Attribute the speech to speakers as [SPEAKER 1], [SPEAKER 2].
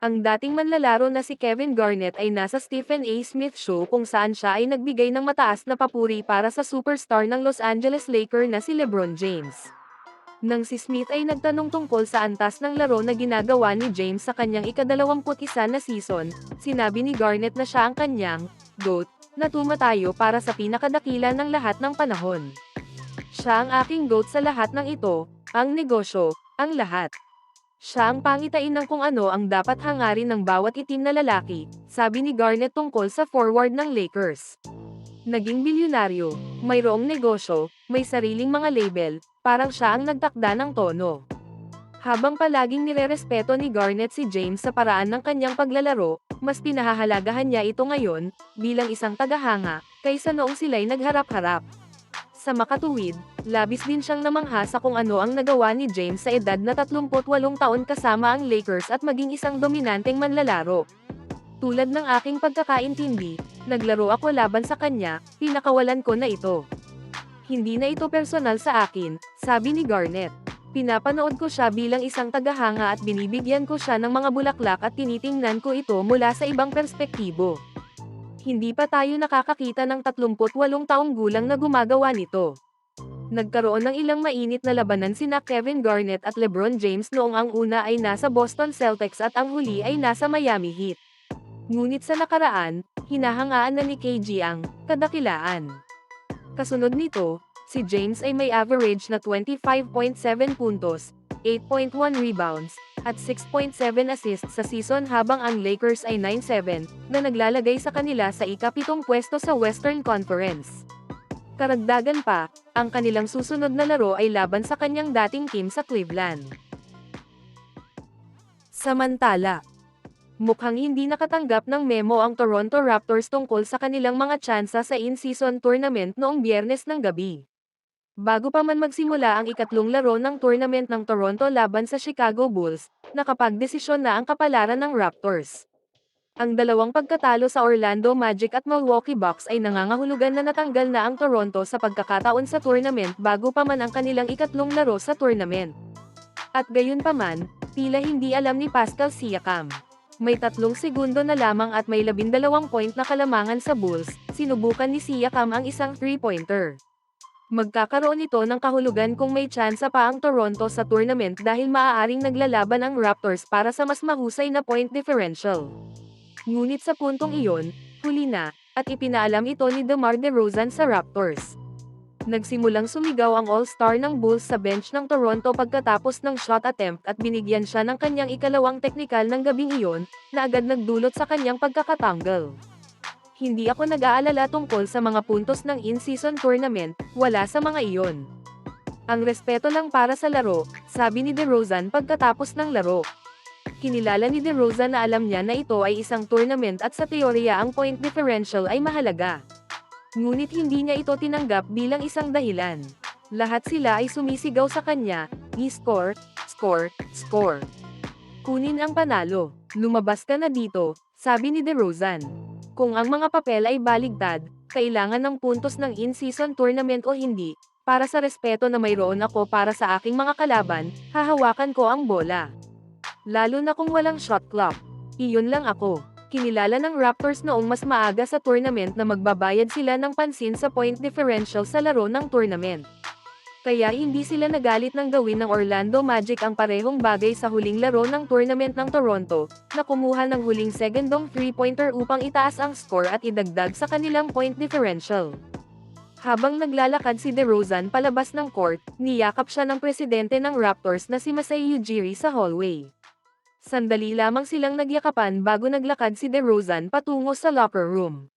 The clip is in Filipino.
[SPEAKER 1] Ang dating manlalaro na si Kevin Garnett ay nasa Stephen A. Smith Show kung saan siya ay nagbigay ng mataas na papuri para sa superstar ng Los Angeles Lakers na si LeBron James. Nang si Smith ay nagtanong tungkol sa antas ng laro na ginagawa ni James sa kanyang ika-21 na season, sinabi ni Garnett na siya ang kanyang GOAT na tumatayo para sa pinakadakila ng lahat ng panahon. Siya ang aking GOAT sa lahat ng ito, ang negosyo, ang lahat. Siya ang pangitain ng kung ano ang dapat hangarin ng bawat itim na lalaki, sabi ni Garnett tungkol sa forward ng Lakers. Naging bilyonaryo, mayroong negosyo, may sariling mga label, parang siya ang nagtakda ng tono. Habang palaging nirerespeto ni Garnett si James sa paraan ng kanyang paglalaro, mas pinahahalagahan niya ito ngayon, bilang isang tagahanga, kaysa noong sila'y nagharap-harap. Sa makatuwid, labis din siyang namangha sa kung ano ang nagawa ni James sa edad na 38 taon kasama ang Lakers at maging isang dominanteng manlalaro. Tulad ng aking pagkakaintindi, naglaro ako laban sa kanya, pinakawalan ko na ito. Hindi na ito personal sa akin, sabi ni Garnett. Pinapanood ko siya bilang isang tagahanga at binibigyan ko siya ng mga bulaklak at tinitingnan ko ito mula sa ibang perspektibo. Hindi pa tayo nakakakita ng 38 taong gulang na gumagawa nito. Nagkaroon ng ilang mainit na labanan sina Kevin Garnett at LeBron James noong ang una ay nasa Boston Celtics at ang huli ay nasa Miami Heat. Ngunit sa nakaraan, hinahangaan na ni KG ang kadakilaan. Kasunod nito, si James ay may average na 25.7 puntos, 8.1 rebounds, at 6.7 assists sa season habang ang Lakers ay 9-7, na naglalagay sa kanila sa ika-7 pwesto sa Western Conference. Karagdagan pa, ang kanilang susunod na laro ay laban sa kanyang dating team sa Cleveland. Samantala, mukhang hindi nakatanggap ng memo ang Toronto Raptors tungkol sa kanilang mga tsansa sa in-season tournament noong Biyernes ng gabi. Bago pa man magsimula ang ikatlong laro ng tournament ng Toronto laban sa Chicago Bulls, nakapagdesisyon na ang kapalaran ng Raptors. Ang dalawang pagkatalo sa Orlando Magic at Milwaukee Bucks ay nangangahulugan na natanggal na ang Toronto sa pagkakataon sa tournament bago pa man ang kanilang ikatlong laro sa tournament. At gayunpaman, tila hindi alam ni Pascal Siakam. May 3 segundo na lamang at may 12 point na kalamangan sa Bulls, sinubukan ni Siakam ang isang 3-pointer. Magkakaroon ito ng kahulugan kung may tsansa pa ang Toronto sa tournament dahil maaaring naglalaban ang Raptors para sa mas mahusay na point differential. Ngunit sa puntong iyon, huli na, at ipinaalam ito ni DeMar DeRozan sa Raptors. Nagsimulang sumigaw ang All-Star ng Bulls sa bench ng Toronto pagkatapos ng shot attempt at binigyan siya ng kanyang ikalawang teknikal ng gabing iyon, na agad nagdulot sa kanyang pagkakatanggal. Hindi ako nag-aalala tungkol sa mga puntos ng in-season tournament, wala sa mga iyon. Ang respeto lang para sa laro, sabi ni DeRozan pagkatapos ng laro. Kinilala ni DeRozan na alam niya na ito ay isang tournament at sa teorya ang point differential ay mahalaga. Ngunit hindi niya ito tinanggap bilang isang dahilan. Lahat sila ay sumisigaw sa kanya, "I-score, score, score. Kunin ang panalo, lumabas ka na dito," sabi ni DeRozan. Kung ang mga papel ay baligtad, kailangan ng puntos ng in-season tournament o hindi, para sa respeto na mayroon ako para sa aking mga kalaban, hahawakan ko ang bola. Lalo na kung walang shot clock. Iyon lang ako. Kinilala ng Raptors noong mas maaga sa tournament na magbabayad sila ng pansin sa point differential sa laro ng tournament. Kaya hindi sila nagalit ng gawin ng Orlando Magic ang parehong bagay sa huling laro ng tournament ng Toronto, na kumuha ng huling segundong 3-pointer upang itaas ang score at idagdag sa kanilang point differential. Habang naglalakad si DeRozan palabas ng court, niyakap siya ng presidente ng Raptors na si Masai Ujiri sa hallway. Sandali lamang silang nagyakapan bago naglakad si DeRozan patungo sa locker room.